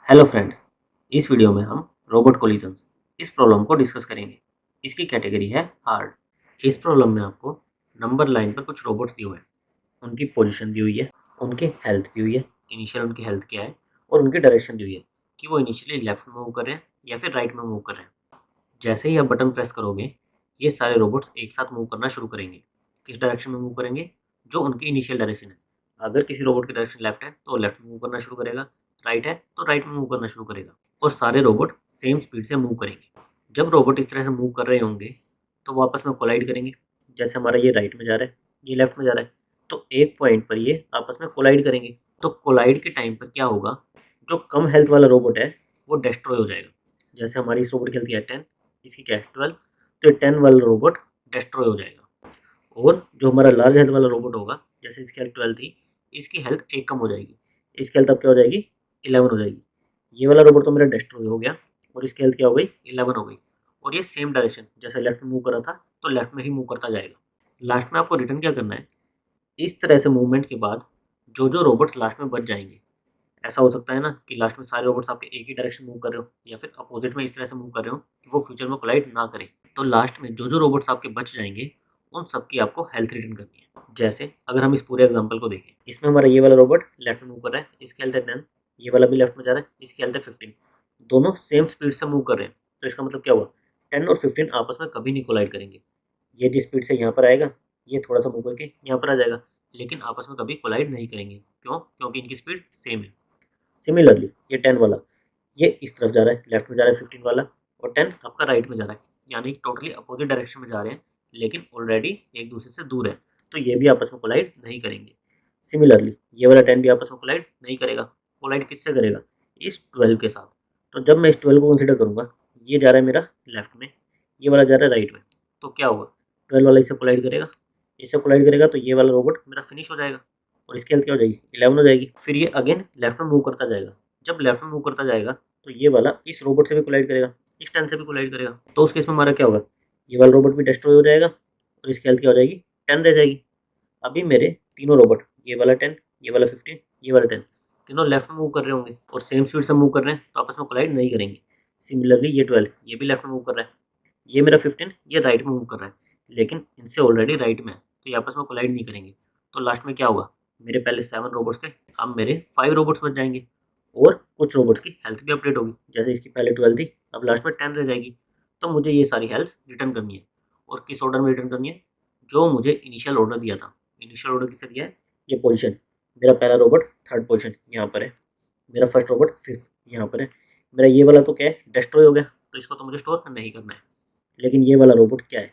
Hello friends, इस video में हम रोबोट कोलिजन्स इस प्रॉब्लम को डिस्कस करेंगे। इसकी कैटेगरी है हार्ड। इस प्रॉब्लम में आपको नंबर लाइन पर कुछ रोबोट्स दिए हुए हैं, उनकी पोजीशन दी हुई है, उनकी हेल्थ दी हुई है, इनिशियल उनकी हेल्थ क्या है, और उनकी डायरेक्शन दी हुई है कि वो इनिशियली लेफ्ट में मूव कर रहे हैं या फिर राइट में मूव कर रहे हैं। जैसे ही आप बटन प्रेस करोगे, ये सारे रोबोट्स एक साथ मूव करना शुरू करेंगे। किस डायरेक्शन में मूव करेंगे? जो उनकी इनिशियल डायरेक्शन है। अगर किसी रोबोट की डायरेक्शन लेफ्ट है तो लेफ्ट में मूव करना शुरू करेगा, राइट है तो राइट में मूव करना शुरू करेगा, और सारे रोबोट सेम स्पीड से मूव करेंगे। जब रोबोट इस तरह से मूव कर रहे होंगे तो वो आपस में कोलाइड करेंगे। जैसे हमारा ये राइट में जा रहा है, ये लेफ्ट में जा रहा है, तो एक पॉइंट पर ये आपस में कोलाइड करेंगे। तो कोलाइड के टाइम पर क्या होगा? जो कम हेल्थ वाला रोबोट है वो डिस्ट्रॉय हो जाएगा। जैसे हमारी इस रोबोट की हेल्थ है 10, इसकी क्या है 12, तो 10 वाला रोबोट डिस्ट्रॉय हो जाएगा। और जो हमारा लार्ज हेल्थ वाला रोबोट होगा, जैसे इसकी हेल्थ 12 थी, इसकी हेल्थ एक कम हो जाएगी। इसकी हेल्थ अब क्या हो जाएगी? 11 हो जाएगी। ये वाला रोबोट तो मेरा डिस्ट्रॉय हो गया और इसकी हेल्थ क्या हो गई? 11 हो गई। और ये सेम डायरेक्शन, जैसे लेफ्ट में मूव कर रहा था तो लेफ्ट में ही मूव करता जाएगा। लास्ट में आपको रिटर्न क्या करना है? इस तरह से मूवमेंट के बाद जो जो रोबोट्स लास्ट में बच जाएंगे, ऐसा हो सकता है ना कि लास्ट में सारे रोबोट्स आपके एक ही डायरेक्शन मूव कर रहे हो या फिर अपोजिट में इस तरह से मूव कर रहे हो कि वो फ्यूचर में कोलाइड ना करे। तो लास्ट में जो जो रोबोट्स आपके बच जाएंगे, उन सबकी आपको हेल्थ रिटर्न करनी है। जैसे अगर हम इस पूरे एग्जांपल को देखें, इसमें हमारा ये वाला रोबोट लेफ्ट में मूव कर रहा है, इसकी हेल्थ है 10, ये वाला भी लेफ्ट में जा रहा है, इसकी हेल्थ है 15। दोनों सेम स्पीड से मूव कर रहे हैं, तो इसका मतलब क्या हुआ? 10 और 15 आपस में कभी नहीं कोलाइड करेंगे। ये जिस स्पीड से यहाँ पर आएगा, ये थोड़ा सा मूव करके यहाँ पर आ जाएगा, लेकिन आपस में कभी कोलाइड नहीं करेंगे। क्यों? क्योंकि इनकी स्पीड सेम है। सिमिलरली ये 10 वाला, ये इस तरफ जा रहा है, लेफ्ट में जा रहा है 15 वाला, और 10 आपका राइट में जा रहा है, यानी टोटली अपोजिट डायरेक्शन में जा रहे हैं, लेकिन ऑलरेडी एक दूसरे से दूर है, तो ये भी आपस में कोलाइड नहीं करेंगे। सिमिलरली ये वाला 10 भी आपस में कोलाइड नहीं करेगा। कोलाइड किससे करेगा? इस 12 के साथ। तो जब मैं इस 12 को कंसिडर करूंगा, ये जा रहा है मेरा लेफ्ट में, ये वाला जा रहा है राइट में, तो क्या होगा? 12 वाला इससे कोलाइड करेगा, इससे कोलाइड करेगा, तो ये वाला रोबोट मेरा फिनिश हो जाएगा और इसकी हेल्थ क्या हो जाएगी? 11 हो जाएगी। फिर ये अगेन लेफ्ट में मूव करता जाएगा। जब लेफ्ट में मूव करता जाएगा तो ये वाला इस रोबोट से भी कोलाइड करेगा, इस 10 से भी कोलाइड करेगा, तो उस केस में हमारा क्या होगा? ये वाला रोबोट भी डिस्ट्रॉय हो जाएगा और इसकी हेल्थ क्या हो जाएगी? 10 रह जाएगी। अभी मेरे तीनों रोबोट, ये वाला 10, ये वाला 15, ये वाला 10, तीनों लेफ्ट में मूव कर रहे होंगे और सेम स्पीड से मूव कर रहे हैं, तो आपस में कोलाइड नहीं करेंगे। सिमिलरली ये 12, ये भी लेफ्ट में मूव कर रहा है, ये मेरा 15, ये राइट में मूव कर रहा है, लेकिन इनसे ऑलरेडी राइट में है, तो ये आपस में कोलाइड नहीं करेंगे। तो लास्ट में क्या होगा? मेरे पहले 7 रोबोट्स थे, अब मेरे 5 रोबोट्स बच जाएंगे, और कुछ रोबोट्स की हेल्थ भी अपडेट होगी। जैसे इसकी पहले 12 थी, अब लास्ट में 10 रह जाएगी। तो मुझे ये सारी हेल्थ रिटर्न करनी है, और किस ऑर्डर में रिटर्न करनी है? जो मुझे इनिशियल ऑर्डर दिया था। इनिशियल ऑर्डर किससे दिया है? ये पोजीशन। मेरा पहला रोबोट थर्ड पोजीशन यहाँ पर है, मेरा फर्स्ट रोबोट फिफ्थ यहाँ पर है। मेरा ये वाला तो क्या है? डिस्ट्रॉय हो गया, तो इसको तो मुझे स्टोर नहीं करना है। लेकिन ये वाला रोबोट क्या है?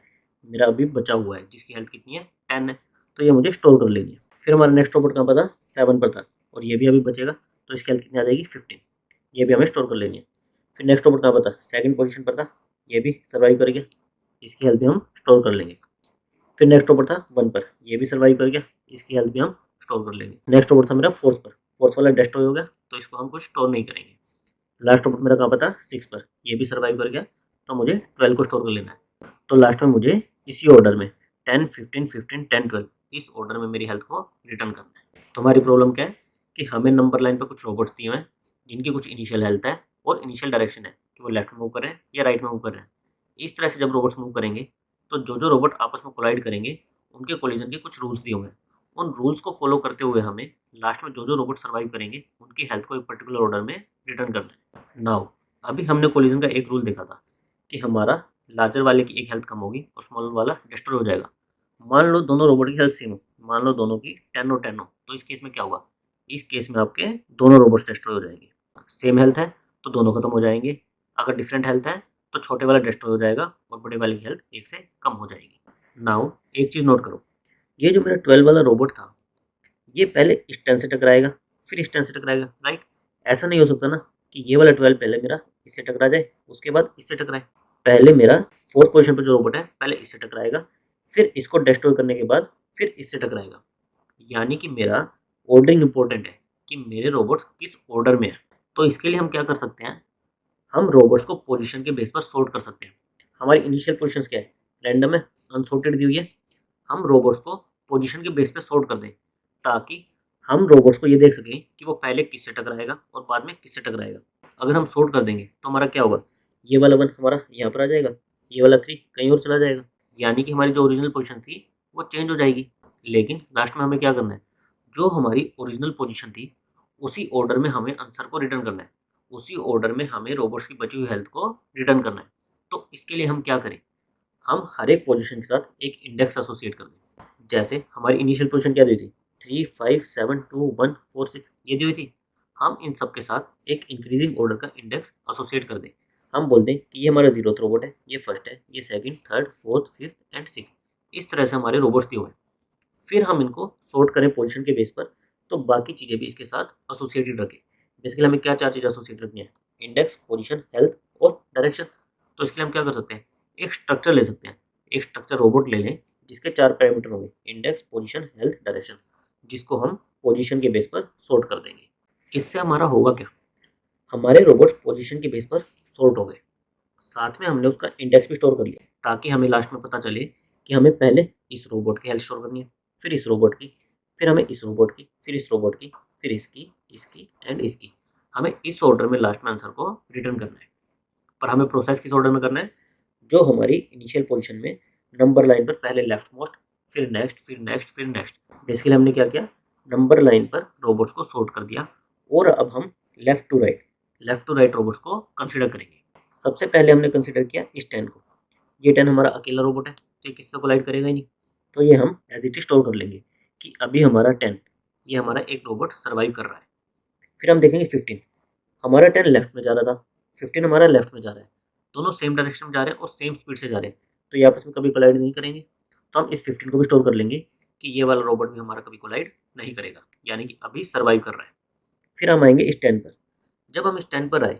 मेरा अभी बचा हुआ है, जिसकी हेल्थ कितनी है? 10 है, तो ये मुझे स्टोर कर लेनी है। फिर हमारा नेक्स्ट रोबोट कहाँ पर था? 7 पर था, और ये भी अभी बचेगा, तो इसकी हेल्थ कितनी आ जाएगी? 15। ये भी हमें स्टोर कर लेनी है। फिर नेक्स्ट रोबोट कहाँ पर था? सेकंड पोजीशन पर था, ये भी सर्वाइव कर गया, इसकी हेल्थ भी हम स्टोर कर लेंगे। फिर नेक्स्ट रोबोट था 1 पर, ये भी सर्वाइव कर गया, इसकी हेल्थ भी हम स्टोर कर लेंगे। नेक्स्ट रोबोट था मेरा 4th पर, 4th वाला डिस्ट्रॉय हो गया, तो इसको हम कुछ स्टोर नहीं करेंगे। लास्ट रोबोट मेरा कहाँ पर था? 6 पर, ये भी सर्वाइव कर गया, तो मुझे 12 को स्टोर कर लेना है। तो लास्ट में मुझे इसी ऑर्डर में 10, 15, 15, 10, 12 इस ऑर्डर में मेरी हेल्थ को रिटर्न करना है। तो हमारी प्रॉब्लम क्या है कि हमें नंबर लाइन पर कुछ रोबोट्स दिए हुए हैं, जिनकी कुछ इनिशियल हेल्थ है और इनिशियल डायरेक्शन है कि वो लेफ्ट में मूव कर रहे हैं या राइट में मूव कर रहे हैं। इस तरह से जब रोबोट्स मूव करेंगे, तो जो जो रोबोट आपस में कोलाइड करेंगे, उनके कोलिजन के कुछ रूल्स दिए हुए हैं। उन रूल्स को फॉलो करते हुए हमें लास्ट में जो जो रोबोट सर्वाइव करेंगे, उनकी हेल्थ को एक पर्टिकुलर ऑर्डर में रिटर्न करना है। नाउ अभी हमने कोलिजन का एक रूल देखा था कि हमारा लार्जर वाले की एक हेल्थ कम होगी और स्मॉलर वाला डिस्ट्रॉय हो जाएगा। मान लो दोनों रोबोट की हेल्थ सेम हो, मान लो दोनों की 10 और 10 हो, तो इस केस में क्या होगा? इस केस में आपके दोनों रोबोट्स डिस्ट्रॉय हो जाएंगे। सेम हेल्थ है तो दोनों खत्म हो जाएंगे, अगर डिफरेंट हेल्थ है तो छोटे वाला डिस्ट्रॉय हो जाएगा और बड़े वाले की हेल्थ एक से कम हो जाएगी। नाउ एक चीज़ नोट करो, ये जो मेरा 12 वाला रोबोट था, ये पहले इस 10 से टकराएगा, फिर इस 10 से टकराएगा, राइट? ऐसा नहीं हो सकता ना कि ये वाला 12 पहले मेरा इससे टकरा जाए, उसके बाद इससे टकराए। पहले मेरा 4th पोजीशन पर जो रोबोट है, पहले इससे टकराएगा, फिर इसको डिस्ट्रॉय करने के बाद फिर इससे टकराएगा। यानी कि मेरा ऑर्डरिंग इंपॉर्टेंट है कि मेरे रोबोट्स किस ऑर्डर में है। तो इसके लिए हम क्या कर सकते हैं? हम रोबोट्स को पोजीशन के बेस पर सॉर्ट कर सकते हैं। हमारी इनिशियल पोजीशंस क्या है? रैंडम है, अनसॉर्टेड दी हुई है। हम रोबोट्स को पोजीशन के बेस पे सॉर्ट कर दें, ताकि हम रोबोट्स को ये देख सकें कि वो पहले किससे टकराएगा और बाद में किससे टकराएगा। अगर हम सॉर्ट कर देंगे तो हमारा क्या होगा, ये वाला 1 हमारा यहाँ पर आ जाएगा, ये वाला 3 कहीं और चला जाएगा, यानी कि हमारी जो ओरिजिनल पोजीशन थी वो चेंज हो जाएगी। लेकिन लास्ट में हमें क्या करना है, जो हमारी ओरिजिनल पोजीशन थी उसी ऑर्डर में हमें आंसर को रिटर्न करना है, उसी ऑर्डर में हमें रोबोट्स की बची हुई हेल्थ को रिटर्न करना है। तो इसके लिए हम क्या करें, हम हर एक पोजीशन के साथ एक इंडेक्स एसोसिएट कर दें। जैसे हमारी इनिशियल पोजीशन क्या दी थी, 3 5 7 2 1 4 6 ये दी हुई थी, हम इन सब के साथ एक इंक्रीजिंग ऑर्डर का इंडेक्स एसोसिएट कर दें। हम बोल दें कि ये हमारा 0th रोबोट है, ये फर्स्ट है, ये second, third, fourth, fifth and six. इस तरह से हमारे रोबोट्स दिए हुए हैं। फिर हम इनको सॉर्ट करें पोजीशन के बेस पर, तो बाकी चीज़ें भी इसके साथ एसोसिएटेड रखें। बेसिकली हमें क्या चार चीज़ें एसोसिएट रखनी है, इंडेक्स, पोजीशन, हेल्थ और डायरेक्शन। तो इसके लिए हम क्या कर सकते हैं, एक स्ट्रक्चर ले सकते हैं, एक स्ट्रक्चर रोबोट ले लें जिसके 4 पैरामीटर होंगे, इंडेक्स, पोजीशन, हेल्थ, डायरेक्शन, जिसको हम पोजीशन के बेस पर सॉर्ट कर देंगे। इससे हमारा होगा क्या, हमारे रोबोट्स पोजीशन के बेस पर सॉर्ट हो गए, साथ में हमने उसका इंडेक्स भी स्टोर कर लिया, ताकि हमें लास्ट में पता चले कि हमें पहले इस रोबोट की हेल्थ स्टोर करनी है, फिर इस रोबोट की, फिर हमें इस रोबोट की, फिर इस रोबोट की, फिर इसकी, इसकी एंड इसकी। हमें इस ऑर्डर में लास्ट में आंसर को रिटर्न करना है। पर हमें प्रोसेस किस ऑर्डर में करना है, जो हमारी इनिशियल पोजीशन में नंबर लाइन पर पहले लेफ्ट मोस्ट, फिर नेक्स्ट, फिर नेक्स्ट, फिर नेक्स्ट। बेसिकली हमने क्या किया, नंबर लाइन पर रोबोट्स को सॉर्ट कर दिया, और अब हम लेफ्ट टू राइट रोबोट्स को कंसिडर करेंगे। सबसे पहले हमने कंसिडर किया इस 10 को, ये 10 हमारा अकेला रोबोट है, तो ये किससे कोलाइड करेगा ही नहीं, तो ये हम एज इट इज स्टोर कर लेंगे कि अभी हमारा 10, ये हमारा एक रोबोट सर्वाइव कर रहा है। फिर हम देखेंगे 15, हमारा 10 लेफ्ट में जा रहा था, 15 हमारा लेफ्ट में जा रहा है, दोनों सेम डायरेक्शन में जा रहे हैं और सेम स्पीड से जा रहे हैं, तो ये आपस में कभी कोलाइड नहीं करेंगे। तो हम इस 15 को भी स्टोर कर लेंगे कि ये वाला रोबोट भी हमारा कभी कोलाइड नहीं करेगा, यानी कि अभी सर्वाइव कर रहा है। फिर हम आएंगे इस 10 पर, जब हम इस 10 पर आए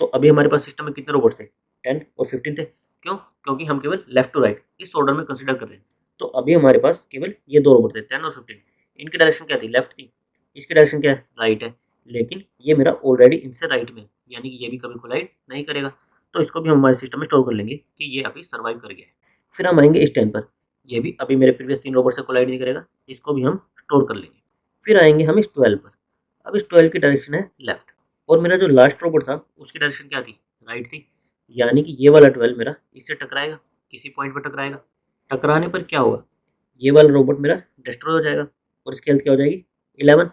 तो अभी हमारे पास सिस्टम में कितने रोबोट्स थे, 10 और 15 थे। क्यों, क्योंकि हम केवल लेफ्ट टू राइट इस ऑर्डर में कंसिडर कर रहे हैं। तो अभी हमारे पास केवल ये दो रोबोट थे, 10 और 15। इनकी डायरेक्शन क्या थी, लेफ्ट थी, इसकी डायरेक्शन क्या है, राइट है। लेकिन ये मेरा ऑलरेडी इनसे राइट में, यानी कि ये भी कभी कोलाइड नहीं करेगा, तो इसको भी हम हमारे सिस्टम में स्टोर कर लेंगे कि ये अभी सर्वाइव कर गया है। फिर हम आएंगे इस 10 पर, ये भी अभी मेरे प्रीवियस 3 रोबोट से कोलाइड नहीं करेगा, इसको भी हम स्टोर कर लेंगे। फिर आएंगे हम इस 12 पर, अब इस 12 की डायरेक्शन है लेफ्ट, और मेरा जो लास्ट रोबोट था उसकी डायरेक्शन क्या थी, राइट थी, यानी कि ये वाला 12 मेरा इससे टकराएगा, किसी पॉइंट पर टकराएगा। टकराने पर क्या होगा, ये वाला रोबोट मेरा डिस्ट्रॉय हो जाएगा और इसकी हेल्थ क्या हो जाएगी, 11।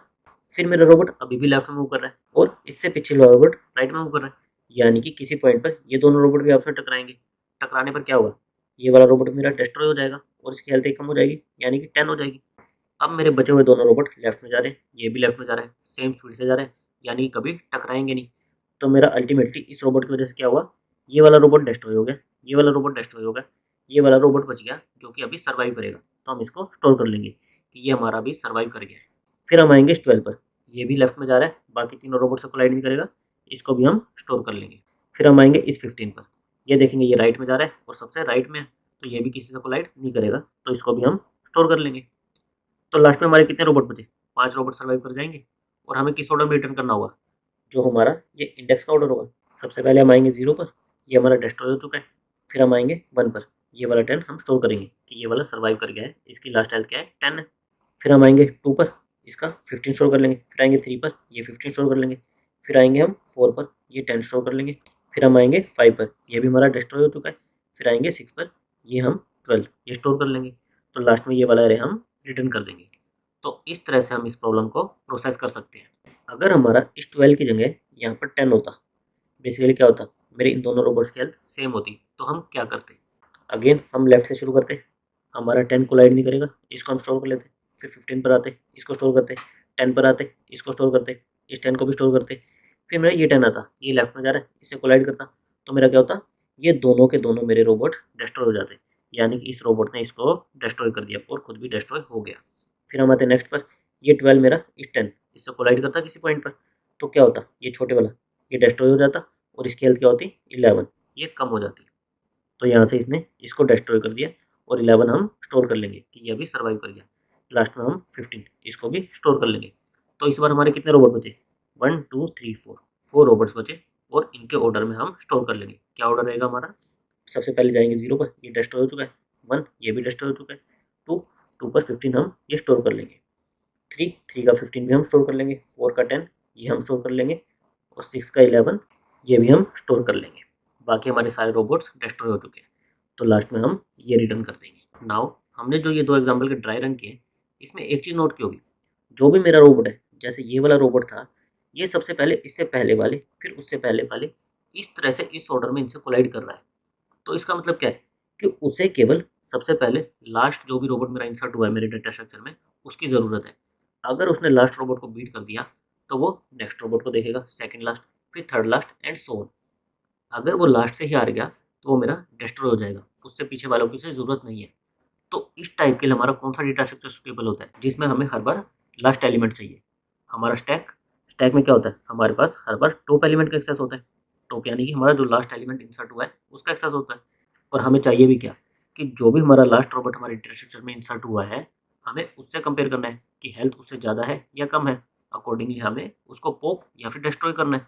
फिर मेरा रोबोट अभी भी लेफ्ट में मूव कर रहा है और इससे पीछे वाला रोबोट राइट में मूव कर रहा है, यानी कि किसी पॉइंट पर ये दोनों रोबोट भी आपस में टकराएंगे। टकराने पर क्या होगा, ये वाला रोबोट मेरा डिस्ट्रॉय हो जाएगा और इसकी हेल्थ एक कम हो जाएगी, यानी कि 10 हो जाएगी। अब मेरे बचे हुए दोनों रोबोट लेफ्ट में जा रहे हैं, ये भी लेफ्ट में जा रहा है, सेम स्पीड से जा रहे हैं, यानी कभी टकराएंगे नहीं। तो मेरा अल्टीमेटली इस रोबोट की वजह से क्या हुआ, ये वाला रोबोट डिस्ट्रॉय हो गया, ये वाला रोबोट डिस्ट्रॉय हो गया, ये वाला रोबोट बच गया जो कि अभी सर्वाइव करेगा। तो हम इसको स्टोर कर लेंगे कि ये हमारा अभी सर्वाइव कर गया है। फिर हम आएंगे इस 12 पर, ये भी लेफ्ट में जा रहा है, बाकी तीनों रोबोट से कोलाइड नहीं करेगा, इसको भी हम स्टोर कर लेंगे। फिर हम आएंगे इस 15 पर, ये देखेंगे ये राइट में जा रहा है और सबसे राइट में है, तो ये भी किसी से कोलाइड नहीं करेगा, तो इसको भी हम स्टोर कर लेंगे। तो लास्ट में हमारे कितने रोबोट बचे, 5 रोबोट सर्वाइव कर जाएंगे। और हमें किस ऑर्डर में रिटर्न करना होगा, जो हमारा ये इंडेक्स का ऑर्डर होगा। सबसे पहले हम आएंगे 0 पर, ये हमारा डिस्ट्रॉय हो चुका है। फिर हम आएंगे 1 पर, ये वाला 10 हम स्टोर करेंगे कि ये वाला सर्वाइव कर गया है, इसकी लास्ट हेल्थ क्या है, 10 है। फिर हम आएंगे 2 पर, इसका 15 स्टोर कर लेंगे। फिर आएंगे 3 पर, ये 15 स्टोर कर लेंगे। फिर आएंगे हम 4 पर, ये 10 स्टोर कर लेंगे। फिर हम आएंगे 5 पर, ये भी हमारा डिस्ट्रॉय हो चुका है। फिर आएंगे 6 पर, ये हम 12 ये स्टोर कर लेंगे। तो लास्ट में ये वाला एरे हम रिटर्न कर देंगे। तो इस तरह से हम इस प्रॉब्लम को प्रोसेस कर सकते हैं। अगर हमारा इस 12 की जगह यहाँ पर 10 होता, बेसिकली क्या होता, मेरे इन दोनों रोबोट्स की हेल्थ सेम होती, तो हम क्या करते, अगेन हम लेफ्ट से शुरू करते, हमारा 10 कोलाइड नहीं करेगा, इसको हम स्टोर कर लेते। फिर 15 पर आते, इसको स्टोर करते। 10 पर आते, इसको स्टोर करते, इस 10 को भी स्टोर करते। फिर मेरा ये 10 आता, ये लेफ्ट में जा रहा है, इससे कोलाइड करता, तो मेरा क्या होता, ये दोनों के दोनों मेरे रोबोट डिस्ट्रॉय हो जाते, यानी कि इस रोबोट ने इसको डिस्ट्रॉय कर दिया और खुद भी डिस्ट्रॉय हो गया। फिर हम आते नेक्स्ट पर, ये 12 मेरा इस 10 इससे कोलाइड करता किसी पॉइंट पर, तो क्या होता, ये छोटे वाला ये डिस्ट्रॉय हो जाता और इसकी हेल्थ क्या होती, 11, ये कम हो जाती। तो यहाँ से इसने इसको डिस्ट्रॉय कर दिया और 11 हम स्टोर कर लेंगे कि ये अभी सर्वाइव कर गया। लास्ट में हम 15 इसको भी स्टोर कर लेंगे। तो इस बार हमारे कितने रोबोट बचे, 1 2 3 4 रोबोट्स बचे, और इनके ऑर्डर में हम स्टोर कर लेंगे। क्या ऑर्डर रहेगा हमारा, सबसे पहले जाएंगे 0 पर, ये डिस्ट्रॉय हो चुका है। 1 ये भी डिस्ट्रॉय हो चुका है। 2 पर 15 हम ये स्टोर कर लेंगे। 3 का 15 भी हम स्टोर कर लेंगे। 4 का 10 ये हम स्टोर कर लेंगे, और 6 का 11 ये भी हम स्टोर कर लेंगे। बाकी हमारे सारे रोबोट्स डिस्ट्रॉय हो चुके हैं, तो लास्ट में हम ये रिटर्न कर देंगे। नाउ हमने जो ये 2 एग्जांपल के ड्राई रन किए, इसमें एक चीज़ नोट की होगी, जो भी मेरा रोबोट है, जैसे ये वाला रोबोट था, ये सबसे पहले इससे पहले वाले, फिर उससे पहले वाले, इस तरह से इस ऑर्डर में इनसे कोलाइड कर रहा है। तो इसका मतलब क्या है कि उसे केवल सबसे पहले लास्ट जो भी रोबोट मेरा इंसर्ट हुआ है मेरे डेटा स्ट्रक्चर में, उसकी ज़रूरत है। अगर उसने लास्ट रोबोट को बीट कर दिया, तो वो नेक्स्ट रोबोट को देखेगा, सेकंड लास्ट, फिर third last and so on. अगर वो लास्ट से ही हार गया, तो वो मेरा डिस्ट्रॉय हो जाएगा, उससे पीछे वालों की उसे ज़रूरत नहीं है। तो इस टाइप के लिए हमारा कौन सा डेटा स्ट्रक्चर सुटेबल होता है, जिसमें हमें हर बार लास्ट एलिमेंट चाहिए? हमारा स्टैक। स्टैक में क्या होता है, हमारे पास हर बार टॉप एलिमेंट का एक्सेस होता है। टॉप यानी कि हमारा जो लास्ट एलिमेंट इंसर्ट हुआ है उसका एक्सेस होता है। और हमें चाहिए भी क्या, कि जो भी हमारा लास्ट रोबोट हमारे डेटा स्ट्रक्चर में इंसर्ट हुआ है, हमें उससे कंपेयर करना है कि हेल्थ उससे ज़्यादा है या कम है। अकॉर्डिंगली हमें उसको पॉप या फिर डिस्ट्रॉय करना है।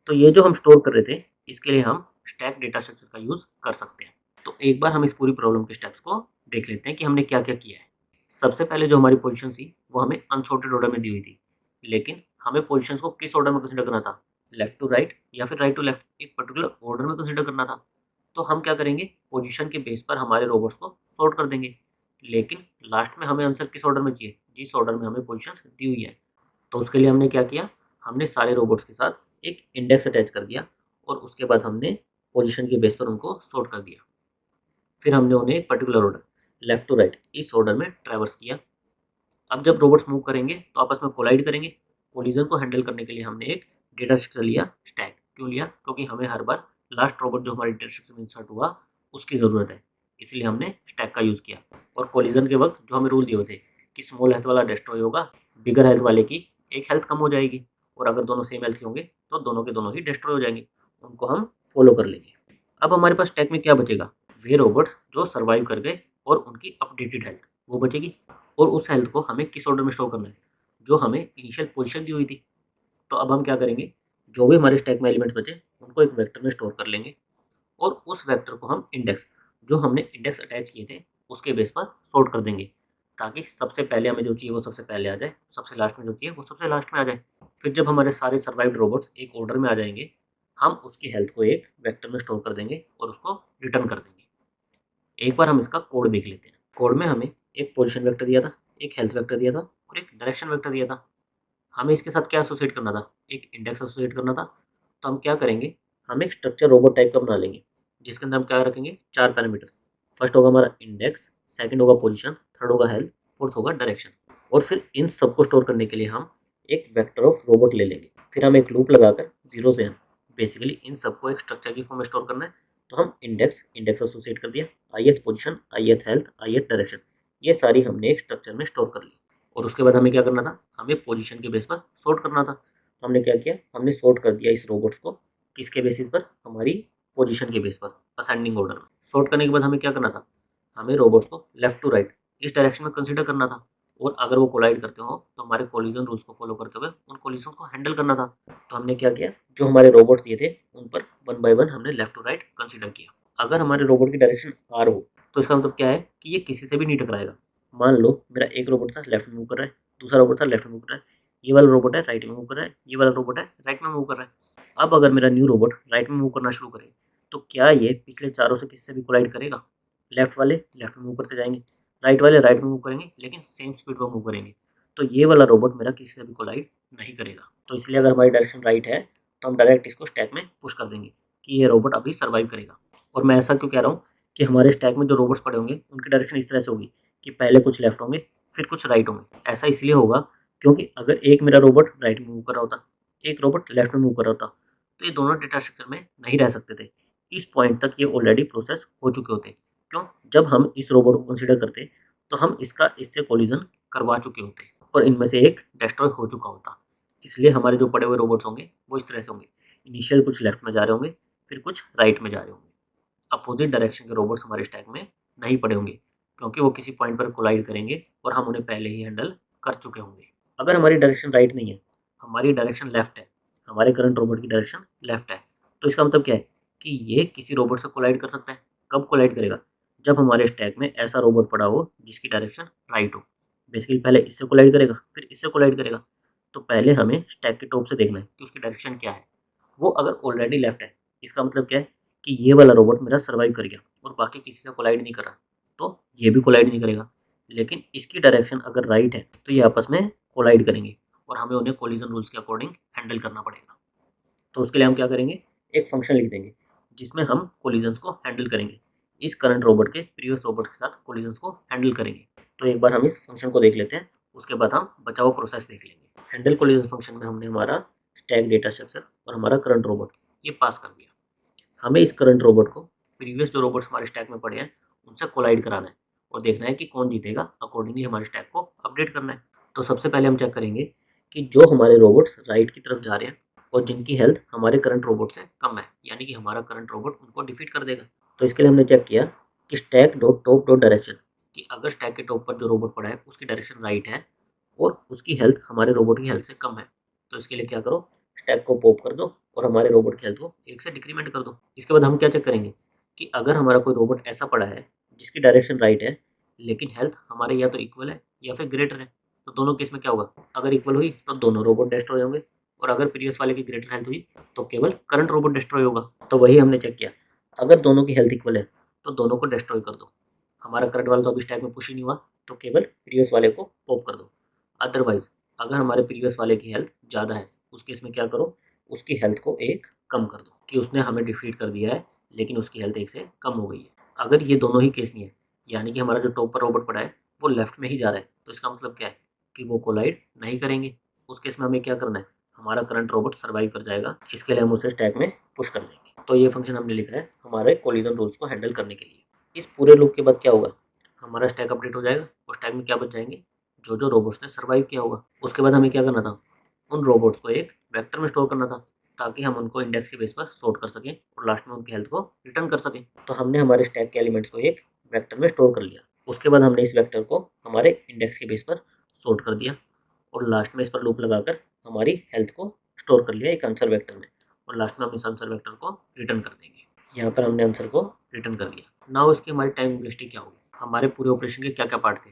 तो ये जो हम स्टोर कर रहे थे, इसके लिए हम स्टैक डेटा स्ट्रक्चर का यूज़ कर सकते हैं। तो एक बार हम इस पूरी प्रॉब्लम के स्टेप्स को देख लेते हैं कि हमने क्या-क्या किया है। सबसे पहले जो हमारी पोजीशन थी, वो हमें अनसॉर्टेड ऑर्डर में दी हुई थी। लेकिन हमें पोजीशंस को किस ऑर्डर में कंसीडर करना था? लेफ्ट टू राइट या फिर राइट टू लेफ्ट, एक पर्टिकुलर ऑर्डर में कंसीडर करना था। तो हम क्या करेंगे, पोजीशन के बेस पर हमारे रोबोट्स को सॉर्ट कर देंगे। लेकिन लास्ट में हमें आंसर किस ऑर्डर में चाहिए? जिस ऑर्डर में हमें पोजीशंस दी हुई है। तो उसके लिए हमने क्या किया, हमने सारे रोबोट्स के साथ एक इंडेक्स अटैच कर दिया और उसके बाद हमने पोजीशन के बेस पर उनको सॉर्ट कर दिया। फिर हमने उन्हें एक particular order, left to right, इस ऑर्डर में ट्रैवर्स किया। अब जब रोबोट्स मूव करेंगे तो आपस में कोलाइड करेंगे। कोलिजन को हैंडल करने के लिए हमने एक डेटा स्ट्रक्चर लिया, स्टैक। क्यों लिया? क्योंकि हमें हर बार लास्ट रोबोट जो हमारे डेटा स्ट्रक्चर में इंसर्ट हुआ, उसकी ज़रूरत है, इसलिए हमने स्टैक का यूज़ किया। और कोलिजन के वक्त जो हमें रूल दिए हुए थे कि स्मॉल हेल्थ वाला डिस्ट्रॉय होगा, बिगर हेल्थ वाले की एक हेल्थ कम हो जाएगी, और अगर दोनों सेम हेल्थ होंगे तो दोनों के दोनों ही डिस्ट्रॉय हो जाएंगे। उनको हम फॉलो कर लेंगे। अब हमारे पास स्टैक में क्या बचेगा? वे रोबोट्स जो सर्वाइव कर गए और उनकी अपडेटेड हेल्थ वो बचेगी। और उस हेल्थ को हमें किस ऑर्डर में स्टोर करना है, जो हमें इनिशियल पोजीशन दी हुई थी। तो अब हम क्या करेंगे, जो भी हमारे स्टैक में एलिमेंट्स बचे, उनको एक वेक्टर में स्टोर कर लेंगे और उस वेक्टर को हम इंडेक्स, जो हमने इंडेक्स अटैच किए थे, उसके बेस पर सॉर्ट कर देंगे, ताकि सबसे पहले हमें जो चाहिए वो सबसे पहले आ जाए, सबसे लास्ट में जो चाहिए वो सबसे लास्ट में आ जाए। फिर जब हमारे सारे सर्वाइव्ड रोबोट्स एक ऑर्डर में आ जाएंगे, हम उसकी हेल्थ को एक वेक्टर में स्टोर कर देंगे और उसको रिटर्न कर देंगे। एक बार हम इसका कोड देख लेते हैं। कोड में हमें एक पोजीशन वेक्टर दिया था, एक हेल्थ वेक्टर दिया था और एक डायरेक्शन वेक्टर दिया था। हमें इसके साथ क्या एसोसिएट करना था? एक इंडेक्स एसोसिएट करना था। तो हम क्या करेंगे, हम एक स्ट्रक्चर रोबोट टाइप का बना लेंगे, जिसके अंदर हम क्या रखेंगे, 4 पैरामीटर्स। फर्स्ट होगा हमारा इंडेक्स, सेकंड होगा पोजीशन, थर्ड होगा हेल्थ, फोर्थ होगा डायरेक्शन। और फिर इन सबको स्टोर करने के लिए हम एक वेक्टर ऑफ रोबोट ले लेंगे। फिर हम एक लूप लगाकर 0 से हम बेसिकली इन सबको एक स्ट्रक्चर की फॉर्म में स्टोर करना है। तो हम इंडेक्स इंडेक्स एसोसिएट कर दिया, ith position, ith health, ith direction, ये सारी हमने एक स्ट्रक्चर में स्टोर कर ली। और उसके बाद हमें क्या करना था, हमें पोजीशन के बेस पर सॉर्ट करना था। तो हमने क्या किया, हमने सॉर्ट कर दिया इस रोबोट्स को, किसके बेसिस पर, हमारी पोजीशन के बेस पर, असेंडिंग ऑर्डर में। सॉर्ट करने के बाद हमें क्या करना था, हमें रोबोट्स को लेफ्ट टू राइट इस डायरेक्शन में कंसीडर करना था। और अगर वो कोलाइड करते हो तो हमारे कोलिजन रूल्स को फॉलो करते हुए उन कोलिजन को हैंडल करना था। तो हमने क्या किया, जो हमारे रोबोट्स दिए थे उन पर 1 बाय 1 हमने लेफ्ट टू राइट कंसीडर किया। अगर हमारे रोबोट की डायरेक्शन आर हो, तो इसका मतलब क्या है कि ये किसी से भी नहीं टकराएगा। मान लो मेरा एक रोबोट था लेफ्ट में मूव कर रहा है, दूसरा रोबोट था लेफ्ट में मूव कर रहा है, ये वाला रोबोट है राइट में मूव कर रहा है, ये वाला रोबोट है राइट में मूव कर रहा है। अब अगर मेरा न्यू रोबोट राइट में मूव करना शुरू करे, तो क्या ये पिछले चारों से किसी से भी कोलाइड करेगा? लेफ्ट वाले लेफ्ट में मूव करते जाएंगे, राइट वाले राइट में मूव करेंगे, लेकिन सेम स्पीड पर मूव करेंगे। तो ये वाला रोबोट मेरा किसी से भी कोलाइड नहीं करेगा। तो इसलिए अगर हमारी डायरेक्शन राइट है, तो हम डायरेक्ट इसको स्टैक में पुश कर देंगे कि ये रोबोट अभी सर्वाइव करेगा। और मैं ऐसा क्यों कह रहा हूँ कि हमारे स्टैक में जो रोबोट्स पड़े होंगे उनकी डायरेक्शन इस तरह से होगी कि पहले कुछ लेफ्ट होंगे, फिर कुछ राइट होंगे। ऐसा इसलिए होगा क्योंकि अगर एक मेरा रोबोट राइट में मूव कर रहा होता, एक रोबोट लेफ्ट में मूव कर रहा होता, तो ये दोनों डेटा स्ट्रक्चर में नहीं रह सकते थे। इस पॉइंट तक ये ऑलरेडी प्रोसेस हो चुके होते। क्यों? जब हम इस रोबोट को कंसीडर करते, तो हम इसका इससे कोलिजन करवा चुके होते और इनमें से एक डिस्ट्रॉय हो चुका होता। इसलिए हमारे जो पड़े हुए रोबोट्स होंगे वो इस तरह से होंगे, इनिशियल कुछ लेफ्ट में जा रहे होंगे, फिर कुछ राइट में जा रहे होंगे। अपोजिट डायरेक्शन के रोबोट्स हमारे स्टैक में नहीं पड़े होंगे, क्योंकि वो किसी पॉइंट पर कोलाइड करेंगे और हम उन्हें पहले ही हैंडल कर चुके होंगे। अगर हमारी डायरेक्शन राइट नहीं है, हमारी डायरेक्शन लेफ्ट है, हमारे करंट रोबोट की डायरेक्शन लेफ्ट है, तो इसका मतलब क्या है कि ये किसी रोबोट से कोलाइड कर सकता है। कब कोलाइड करेगा? जब हमारे स्टैक में ऐसा रोबोट पड़ा हो जिसकी डायरेक्शन राइट हो। बेसिकली पहले इससे कोलाइड करेगा, फिर इससे कोलाइड करेगा। तो पहले हमें स्टैक के टॉप से देखना है कि उसकी डायरेक्शन क्या है। वो अगर ऑलरेडी लेफ्ट है, इसका मतलब क्या है कि ये वाला रोबोट मेरा सर्वाइव कर गया और बाकी किसी से कोलाइड नहीं कर रहा, तो ये भी कोलाइड नहीं करेगा। लेकिन इसकी डायरेक्शन अगर राइट है तो ये आपस में कोलाइड करेंगे और हमें उन्हें कोलिजन रूल्स के अकॉर्डिंग हैंडल करना पड़ेगा। तो उसके लिए हम क्या करेंगे, एक फंक्शन लिख देंगे जिसमें हम कोलिजन्स को हैंडल करेंगे। इस करंट रोबोट के प्रीवियस रोबोट के साथ कोलिजन्स को हैंडल करेंगे। तो एक बार हम इस फंक्शन को देख लेते हैं, उसके बाद हम बचाव प्रोसेस देख लेंगे। हैंडल कोलिजन फंक्शन में हमने हमारा स्टैक डेटा स्ट्रक्चर और हमारा करंट रोबोट ये पास कर दिया। हमें इस करंट रोबोट को प्रीवियस जो रोबोट्स हमारे स्टैक में पड़े हैं उनसे कोलाइड कराना है और देखना है कि कौन जीतेगा, अकॉर्डिंगली हमारे स्टैक को अपडेट करना है। तो सबसे पहले हम चेक करेंगे कि जो हमारे रोबोट्स राइट की तरफ जा रहे हैं और जिनकी हेल्थ हमारे करंट रोबोट से कम है, यानी कि हमारा करंट रोबोट उनको डिफीट कर देगा। तो इसके लिए हमने चेक किया कि stack dot top dot direction, कि अगर स्टैक के टॉप पर जो रोबोट पड़ा है उसकी डायरेक्शन राइट है और उसकी हेल्थ हमारे रोबोट की हेल्थ से कम है, तो इसके लिए क्या करो, स्टैक को पॉप कर दो और हमारे रोबोट की हेल्थ को 1 से डिक्रीमेंट कर दो। इसके बाद हम क्या चेक करेंगे कि अगर हमारा कोई रोबोट ऐसा पड़ा है जिसकी डायरेक्शन राइट है लेकिन हेल्थ हमारे या तो इक्वल है या फिर ग्रेटर है, तो दोनों केस में क्या होगा, अगर इक्वल हुई तो दोनों रोबोट डिस्ट्रॉय होंगे और अगर प्रीवियस वाले की ग्रेटर हेल्थ हुई तो केवल करंट रोबोट डिस्ट्रॉय होगा। तो वही हमने चेक किया, अगर दोनों की हेल्थ इक्वल है तो दोनों को डिस्ट्रॉय कर दो। हमारा करंट वाला तो अभी स्टैक में पुश ही नहीं हुआ, तो केवल प्रीवियस वाले को पॉप कर दो। अदरवाइज अगर हमारे प्रीवियस वाले की हेल्थ ज़्यादा है उस केस में क्या करो, उसकी हेल्थ को 1 कम कर दो कि उसने हमें डिफीट कर दिया है लेकिन उसकी हेल्थ 1 से कम हो गई है। अगर ये दोनों ही केस नहीं है, यानी कि हमारा जो टॉप पर रोबोट पड़ा है वो लेफ्ट में ही जा रहा है, तो इसका मतलब क्या है कि वो कोलाइड नहीं करेंगे। उस केस में हमें क्या करना है, हमारा करंट रोबोट सर्वाइव कर जाएगा, इसके लिए हम उसे स्टैक में पुश कर देंगे। तो ये फंक्शन हमने लिखा है हमारे कोलिजन रूल्स को हैंडल करने के लिए। इस पूरे लूप के बाद क्या होगा, हमारा स्टैक अपडेट हो जाएगा और स्टैक में क्या बच जाएंगे, जो जो रोबोट्स ने सर्वाइव किया होगा। उसके बाद हमें क्या करना था, उन रोबोट्स को एक वेक्टर में स्टोर करना था ताकि हम उनको इंडेक्स के बेस पर सॉर्ट कर सकें और लास्ट में उनकी हेल्थ को रिटर्न कर सकें। तो हमने हमारे स्टैक के एलिमेंट्स को एक वेक्टर में स्टोर कर लिया। उसके बाद हमने इस वेक्टर को हमारे इंडेक्स के बेस पर सॉर्ट कर दिया और लास्ट में इस पर लूप लगाकर हमारी हेल्थ को स्टोर कर लिया एक आंसर वेक्टर में, और लास्ट में हम इस आंसर वेक्टर को रिटर्न कर देंगे। यहाँ पर हमने आंसर को रिटर्न कर दिया। नाउ इसकी हमारी टाइम कॉम्प्लेक्सिटी क्या होगी, हमारे पूरे ऑपरेशन के क्या क्या पार्ट थे।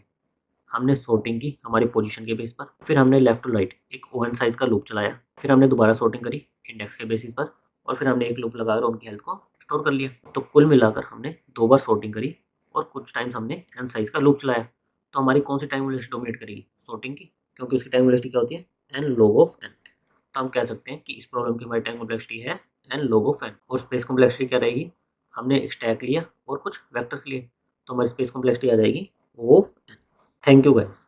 हमने सॉर्टिंग की हमारी पोजीशन के बेस पर, फिर हमने लेफ्ट टू राइट एक ओवन साइज का लूप चलाया, फिर हमने दोबारा सॉर्टिंग करी इंडेक्स के बेसिस पर, और फिर हमने एक लूप लगाकर उनकी हेल्थ को स्टोर कर लिया। तो कुल मिलाकर हमने 2 बार सॉर्टिंग करी और कुछ टाइम्स हमने एन साइज का लूप चलाया। तो हमारी कौन सी टाइम वेलोसिटी डोमिनेट करेगी, सॉर्टिंग की, क्योंकि उसकी टाइम वेलोसिटी क्या होती है, एन लॉग ऑफ एन। तो हम कह सकते हैं कि इस प्रॉब्लम की हमारी टाइम कॉम्प्लेक्सिटी है एन लॉग ऑफ एन। और स्पेस कॉम्प्लेक्सिटी क्या रहेगी, हमने एक स्टैक लिया और कुछ वेक्टर्स लिए, तो हमारी स्पेस कॉम्प्लेक्सिटी आ जाएगी O of n. Thank you guys.